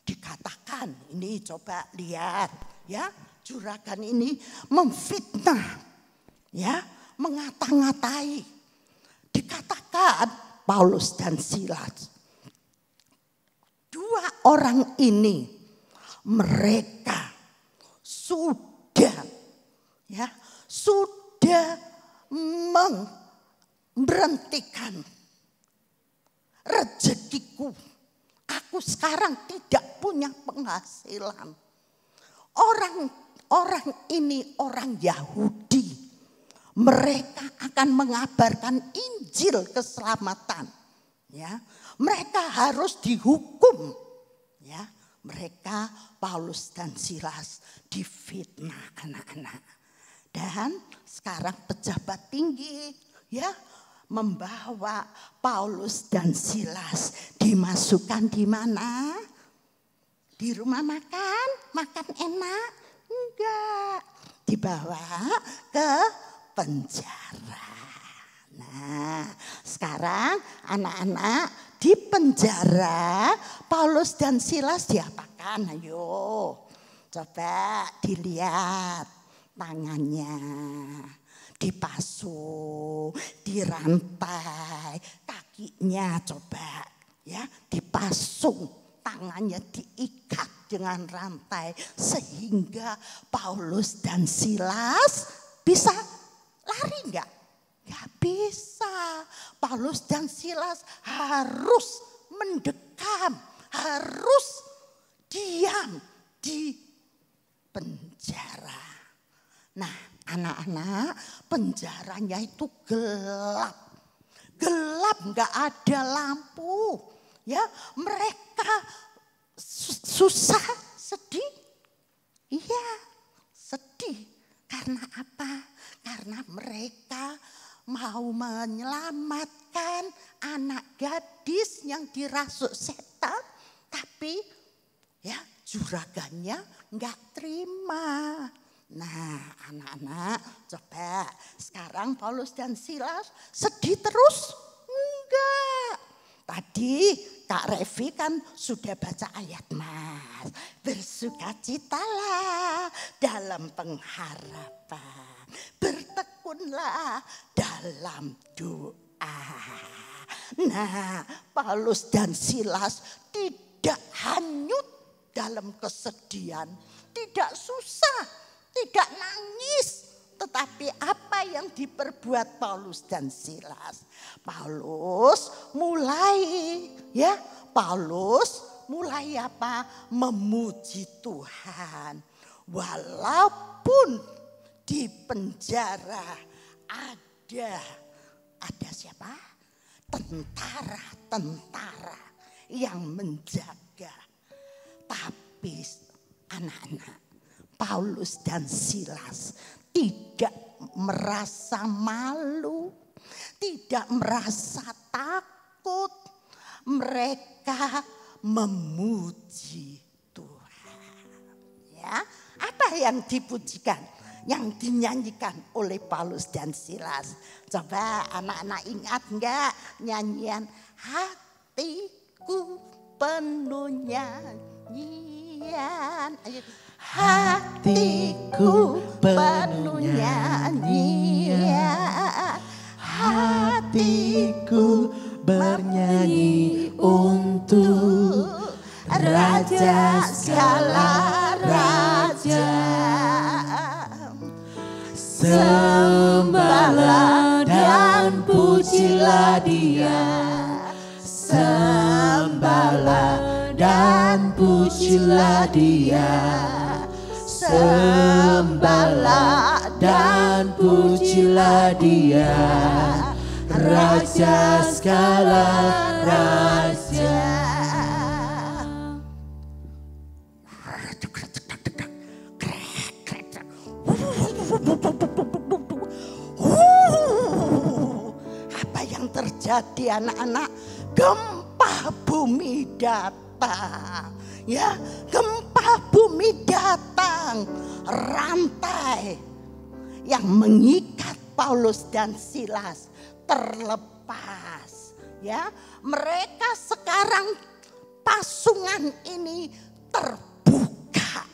Dikatakan, ini coba lihat ya, juragan ini memfitnah, ya, mengata-ngatai. Dikatakan Paulus dan Silas, dua orang ini mereka sudah memberhentikan rezekiku. Aku sekarang tidak punya penghasilan. Orang ini orang Yahudi. Mereka akan mengabarkan Injil keselamatan. Ya, mereka harus dihukum. Ya, mereka Paulus dan Silas difitnah anak-anak. Dan sekarang pejabat tinggi ya membawa Paulus dan Silas dimasukkan di mana? Di rumah makan enak? Enggak. Dibawa ke penjara. Nah, sekarang anak-anak di penjara, Paulus dan Silas diapakan? Ayo, coba dilihat tangannya. Dipasung, dirantai, kakinya coba ya, dipasung, tangannya diikat dengan rantai sehingga Paulus dan Silas bisa lari enggak? Enggak bisa. Paulus dan Silas harus mendekam, harus diam di penjara. Nah, anak-anak, penjaranya itu gelap. Gelap, enggak ada lampu. Ya, mereka susah, sedih. Iya, sedih. Karena apa? Karena mereka mau menyelamatkan anak gadis yang dirasuk setan. Tapi ya, juragannya enggak terima. Nah, anak-anak, coba sekarang Paulus dan Silas sedih terus? Enggak. Tadi Kak Revi kan sudah baca ayat, Mas. Bersukacitalah dalam pengharapan. Bertekunlah dalam doa. Nah, Paulus dan Silas tidak hanyut dalam kesedihan, tidak susah, tidak nangis. Tetapi apa yang diperbuat Paulus dan Silas? Paulus mulai apa? Memuji Tuhan. Walaupun di penjara ada siapa? Tentara-tentara yang menjaga. Tapi anak-anak, Paulus dan Silas tidak merasa malu, tidak merasa takut. Mereka memuji Tuhan. Ya, apa yang dipujikan, yang dinyanyikan oleh Paulus dan Silas? Coba anak-anak ingat enggak nyanyian hatiku penuh nyanyian. Hatiku penuh nyanyian, hatiku bernyanyi untuk Raja segala raja. Sembahlah dan pujilah Dia, sembahlah dan pujilah Dia. Sembahlah dan pujilah Dia, Raja segala raja. Apa yang terjadi anak-anak? Gempa bumi datang. Ya, gempa bumi datang. Rantai yang mengikat Paulus dan Silas terlepas. Ya, mereka sekarang pasungan ini terbuka.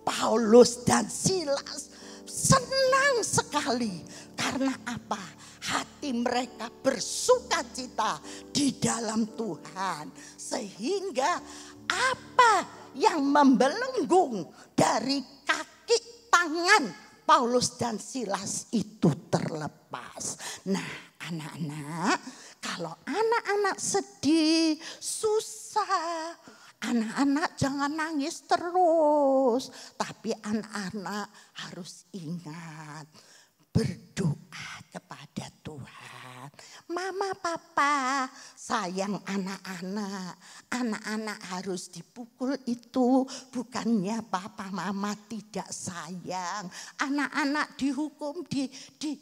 Paulus dan Silas senang sekali. Karena apa? Hati mereka bersukacita di dalam Tuhan. Sehingga apa yang membelenggu dari kaki tangan Paulus dan Silas itu terlepas. Nah, anak-anak, kalau anak-anak sedih, susah, anak-anak jangan nangis terus. Tapi anak-anak harus ingat berdoa kepada Tuhan. Mama, papa, sayang anak-anak. Anak-anak harus dipukul itu bukannya papa mama tidak sayang. Anak-anak dihukum di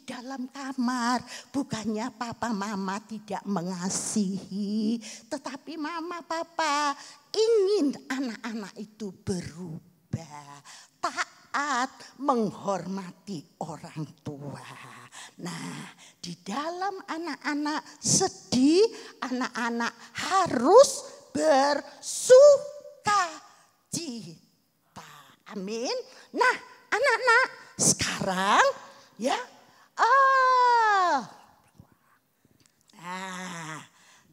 dalam kamar bukannya papa mama tidak mengasihi. Tetapi mama, papa ingin anak-anak itu berubah. Taat, menghormati orang tua. Nah, di dalam anak-anak sedih, anak-anak harus bersukacita. Amin. Nah, anak-anak sekarang ya,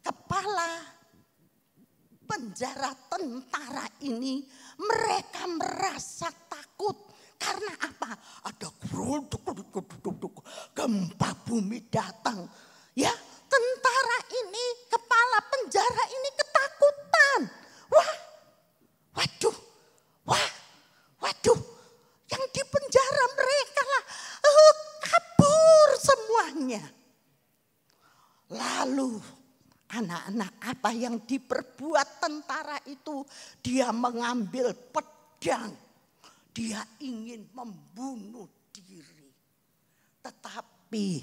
kepala penjara tentara ini mereka merasa takut. Karena apa? Ada gempa bumi datang. Ya, tentara ini, kepala penjara ini ketakutan. Waduh. Yang di penjara mereka lah kabur semuanya. Lalu anak-anak, apa yang diperbuat tentara itu? Dia mengambil pedang. Dia ingin membunuh diri. Tetapi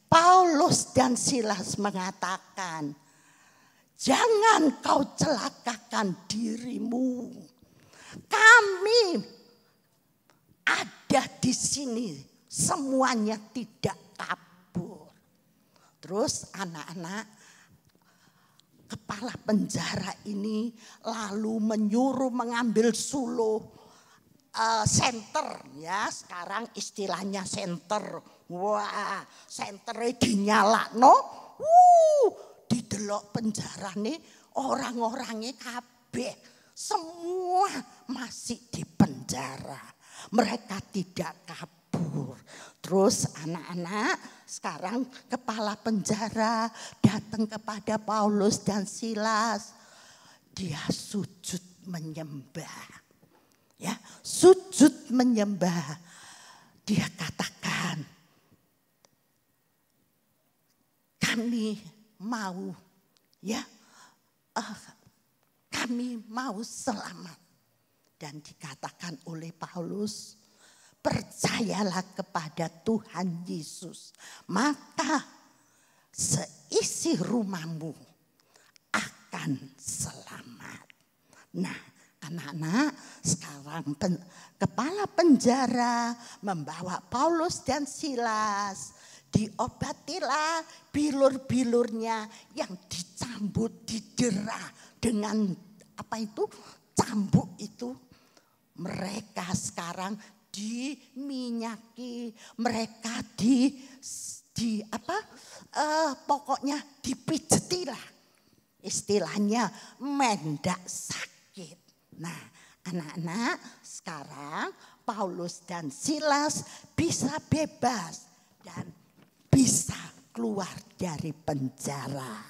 Paulus dan Silas mengatakan, jangan kau celakakan dirimu. Kami ada di di sini semuanya tidak kabur. Terus anak-anak, kepala penjara ini lalu menyuruh mengambil suluh senter ya, sekarang istilahnya senter. Wah, senternya dinyalakno. Didelok penjara nih orang-orangnya kabeh semua masih di penjara. Mereka tidak kabur. Terus anak-anak, sekarang kepala penjara datang kepada Paulus dan Silas. Dia sujud menyembah. Ya, sujud menyembah. Dia katakan, kami mau ya, kami mau selamat. Dan dikatakan oleh Paulus, percayalah kepada Tuhan Yesus, maka seisi rumahmu akan selamat. Nah, anak-anak, sekarang kepala penjara membawa Paulus dan Silas. Diobatilah bilur-bilurnya yang dicambuk, didera dengan apa itu? Cambuk itu. Mereka sekarang diminyaki, mereka pokoknya dipijetilah. Istilahnya mendak sakit. Nah, anak-anak, sekarang Paulus dan Silas bisa bebas dan bisa keluar dari penjara.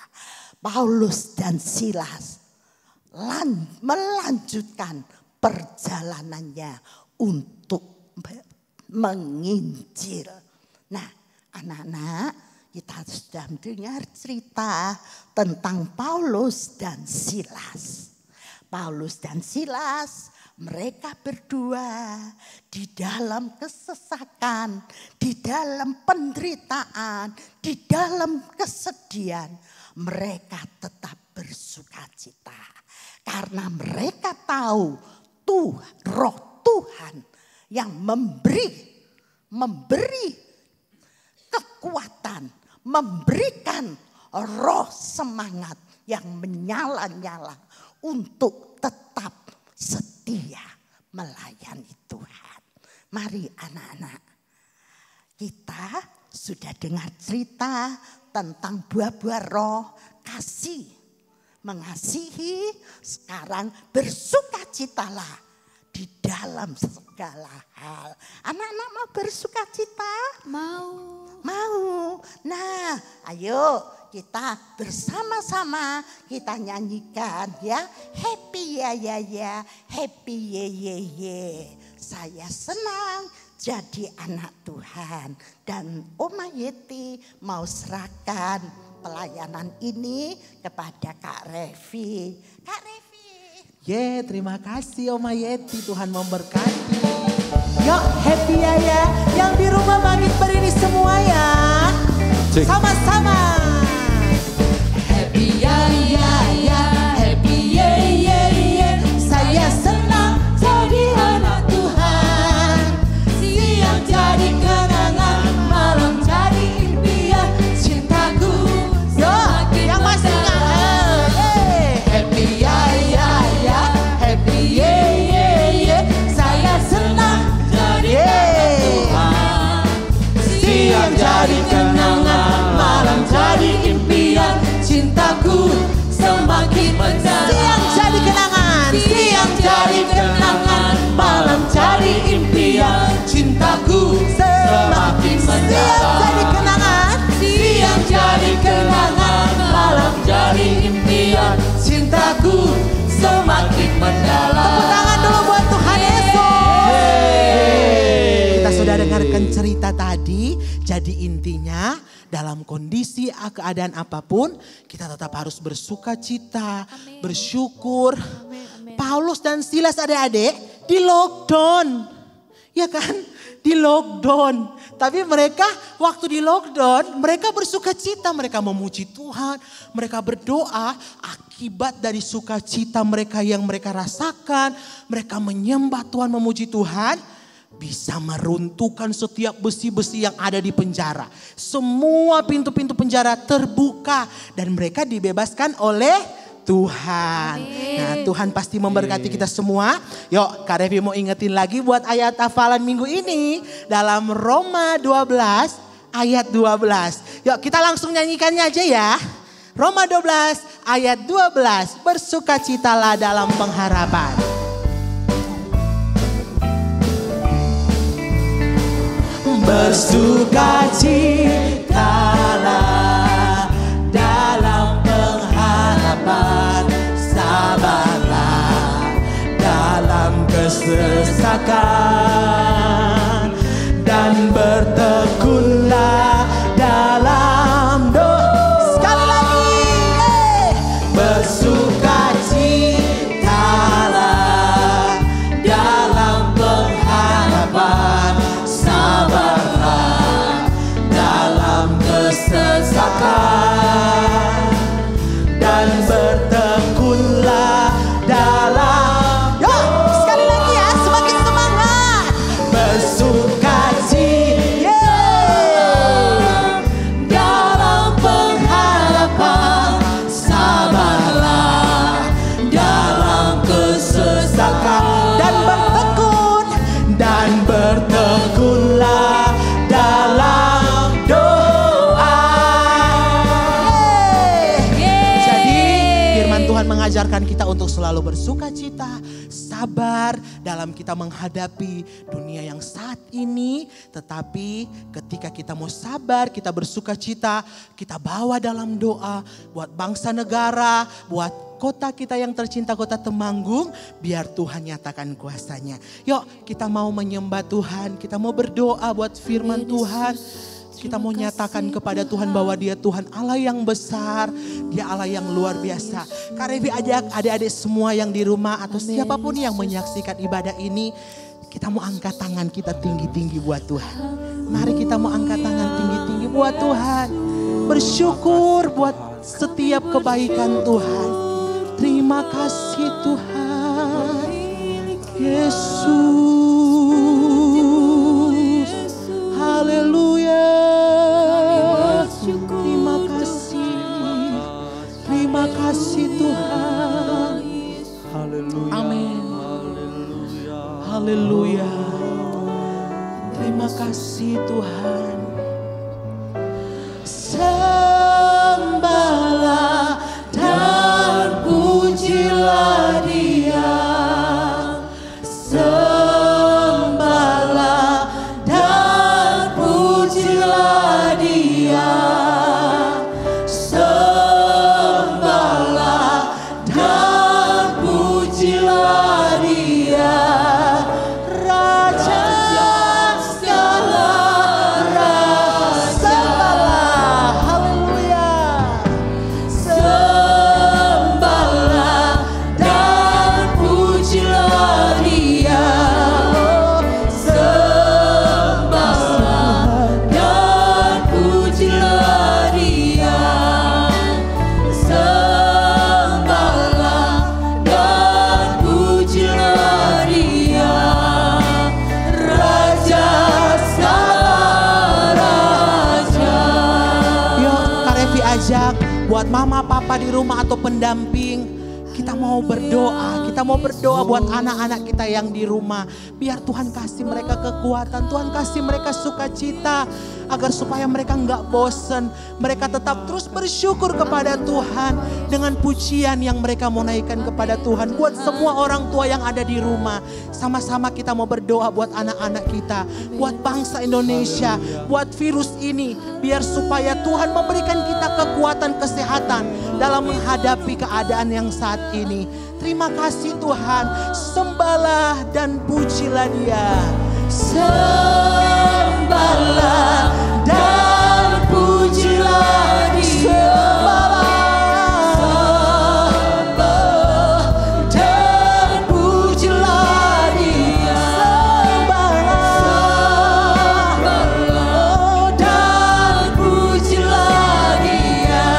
Paulus dan Silas melanjutkan perjalanannya untuk menginjil. Nah, anak-anak, kita sudah mendengar cerita tentang Paulus dan Silas. Paulus dan Silas, mereka berdua di dalam kesesakan, di dalam penderitaan, di dalam kesedihan, mereka tetap bersukacita. Karena mereka tahu Roh Tuhan yang memberi kekuatan, memberikan roh semangat yang menyala-nyala untuk tetap setia melayani Tuhan. Mari anak-anak, kita sudah dengar cerita tentang buah-buah roh, kasih, mengasihi. Sekarang bersukacitalah di dalam segala hal. Anak-anak mau bersukacita? Mau. Nah, ayo kita bersama-sama kita nyanyikan ya. Happy ya, happy ye. Saya senang jadi anak Tuhan. Dan Oma Yeti mau serahkan pelayanan ini kepada Kak Revi. Kak Revi. Terima kasih Oma Yeti, Tuhan memberkati. Yuk happy ya, yang di rumah bangkit berdiri semua ya. Sama-sama. Happy ya, happy ye. Saya senang jadi anak Tuhan. Siang jadi kenangan, malam jadi impian. Cintaku semakin mendalam. Happy ya, happy ye. Saya senang jadi anak Tuhan. Siang jadi kenangan, malam jadi impian. Cintaku semakin mendalam. Siang jadi kenangan, malam jadi impian. Cintaku semakin mendalam. Siang jadi kenangan, malam jadi impian. Cintaku semakin mendalam. Tepuk tangan dulu buat Tuhan Yesus. Kita sudah dengarkan cerita tadi. Jadi intinya dalam kondisi keadaan apapun kita tetap harus bersuka cita, bersyukur. Paulus dan Silas adik-adik di lockdown. Ya kan? Di lockdown. Tapi mereka waktu di lockdown mereka bersuka cita. Mereka memuji Tuhan. Mereka berdoa akibat dari sukacita mereka yang mereka rasakan. Mereka menyembah Tuhan, memuji Tuhan. bisa meruntuhkan setiap besi-besi yang ada di penjara. Semua pintu-pintu penjara terbuka dan mereka dibebaskan oleh Tuhan. Nah, Tuhan pasti memberkati kita semua. Yuk, Kak Revi mau ingetin lagi buat ayat hafalan minggu ini dalam Roma 12 ayat 12. Yuk, kita langsung nyanyikannya aja ya. Roma 12 ayat 12. Bersukacitalah dalam pengharapan. Bersukacitalah dalam pengharapan, sabarlah dalam kesesakan, dan bertekunlah dalam doa. Sekali lagi, bersukacitalah dalam pengharapan, sabarlah dalam kesesakan, dan bertekunlah dalam doa. Sekali lagi ya, semakin semangat. Bersukacitalah dalam pengharapan, sabarlah dalam kesesakan, dan bertekunlah dalam doa. Jadi firman Tuhan mengajarkan kita untuk selalu bersukacita, sabar dalam kita menghadapi dunia yang saat ini. Tetapi ketika kita mau sabar, kita bersukacita, kita bawa dalam doa buat bangsa negara, buat kota kita yang tercinta, kota Temanggung, biar Tuhan nyatakan kuasanya. Yuk, kita mau menyembah Tuhan, kita mau berdoa buat firman Tuhan. Kita mau nyatakan kepada Tuhan bahwa Dia Tuhan Allah yang besar, Dia Allah yang luar biasa. Kak Revi ajak adik-adik semua yang di rumah atau siapapun yang menyaksikan ibadah ini, kita mau angkat tangan kita tinggi-tinggi buat Tuhan. Mari kita mau angkat tangan tinggi-tinggi buat Tuhan. Bersyukur buat setiap kebaikan Tuhan. Terima kasih Tuhan. Yesus. Haleluya. Terima kasih. Terima kasih Tuhan. Haleluya. Amin. Haleluya. Terima kasih Tuhan. Sembahlah dan pujilah Dia. Sembahlah dan pujilah Dia. Sembahlah dan pujilah Dia. Raja segala raja. Haleluya. Sembahlah dan pujilah Dia. Sembahlah dan pujilah Dia. Sembahlah dan pujilah Dia. Raja segala raja. Yuk Kak Revi ajak buat mama papa di rumah atau pendamping. Kita mau berdoa, kita mau berdoa buat anak-anak kita yang di rumah. Biar Tuhan kasih mereka kekuatan, Tuhan kasih mereka sukacita. Agar supaya mereka nggak bosen, mereka tetap terus bersyukur kepada Tuhan. Dengan pujian yang mereka mau naikkan kepada Tuhan. Buat semua orang tua yang ada di rumah. Sama-sama kita mau berdoa buat anak-anak kita. Buat bangsa Indonesia, buat virus ini. Biar supaya Tuhan memberikan kita kekuatan kesehatan dalam menghadapi keadaan yang saat ini. Terima kasih Tuhan, sembahlah dan pujilah Dia. Sembahlah dan pujilah Dia. Sembah dan pujilah Dia. Sembah dan pujilah Dia.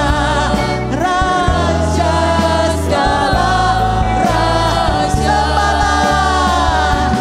Raja segala raja. Sembahlah.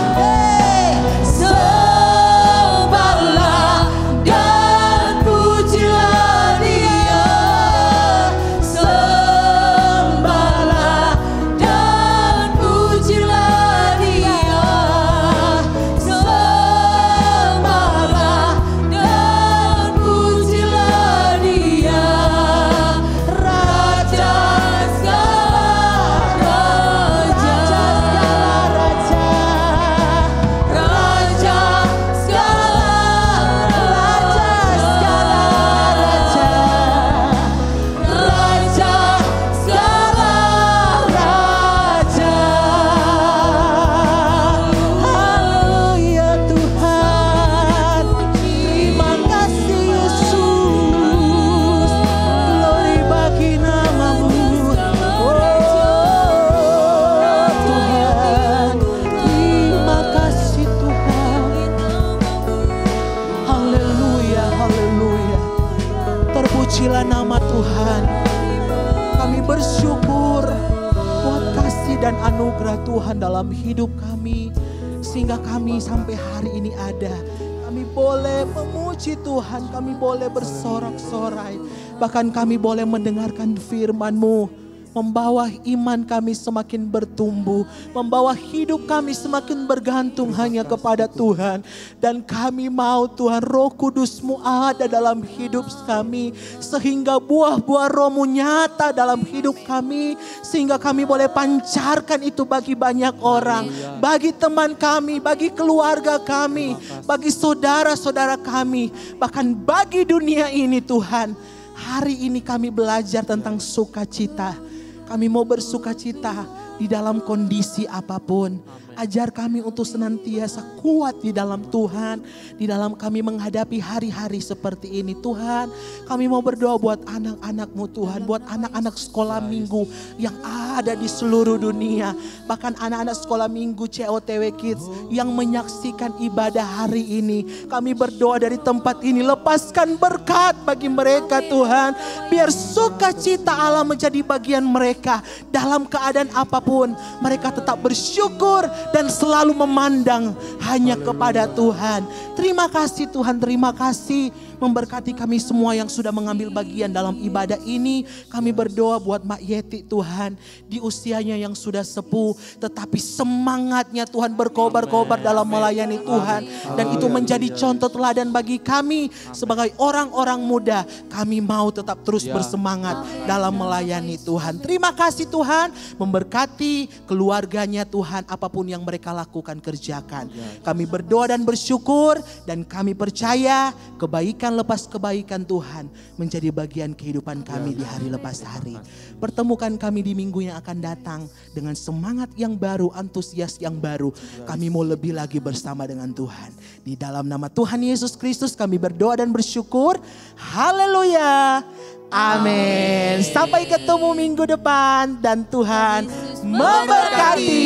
anugerah Tuhan dalam hidup kami. Sehingga kami sampai hari ini ada. Kami boleh memuji Tuhan, kami boleh bersorak-sorai. Bahkan kami boleh mendengarkan firman-Mu. Membawa iman kami semakin bertumbuh. Membawa hidup kami semakin bergantung hanya kepada Tuhan. Dan kami mau Tuhan Roh Kudus-Mu ada dalam hidup kami. Sehingga buah-buah Roh-Mu nyata dalam hidup kami. Sehingga kami boleh pancarkan itu bagi banyak orang. Bagi teman kami, bagi keluarga kami. Bagi saudara-saudara kami. Bahkan bagi dunia ini Tuhan. Hari ini kami belajar tentang sukacita. Kami mau bersukacita di dalam kondisi apapun. Ajar kami untuk senantiasa kuat di dalam Tuhan. Di dalam kami menghadapi hari-hari seperti ini Tuhan. Kami mau berdoa buat anak-anak-Mu Tuhan. Buat anak-anak sekolah minggu yang ada di seluruh dunia. Bahkan anak-anak sekolah minggu COTW Kids yang menyaksikan ibadah hari ini. Kami berdoa dari tempat ini. Lepaskan berkat bagi mereka Tuhan. Biar sukacita Allah menjadi bagian mereka. Dalam keadaan apapun mereka tetap bersyukur dan selalu memandang hanya kepada Tuhan. Terima kasih Tuhan, terima kasih memberkati kami semua yang sudah mengambil bagian dalam ibadah ini. Kami berdoa buat Mak Yeti Tuhan, di usianya yang sudah sepuh, tetapi semangatnya Tuhan berkobar-kobar dalam melayani Tuhan. Dan itu menjadi contoh teladan bagi kami sebagai orang-orang muda. Kami mau tetap terus bersemangat dalam melayani Tuhan. Terima kasih Tuhan, memberkati keluarganya Tuhan, apapun yang mereka lakukan, kerjakan. Kami berdoa dan bersyukur, dan kami percaya kebaikan lepas kebaikan Tuhan menjadi bagian kehidupan kami di hari lepas hari. Pertemukan kami di minggu yang akan datang dengan semangat yang baru, antusias yang baru. Kami mau lebih lagi bersama dengan Tuhan. Di dalam nama Tuhan Yesus Kristus kami berdoa dan bersyukur. Haleluya. Amin. Sampai ketemu minggu depan dan Tuhan memberkati.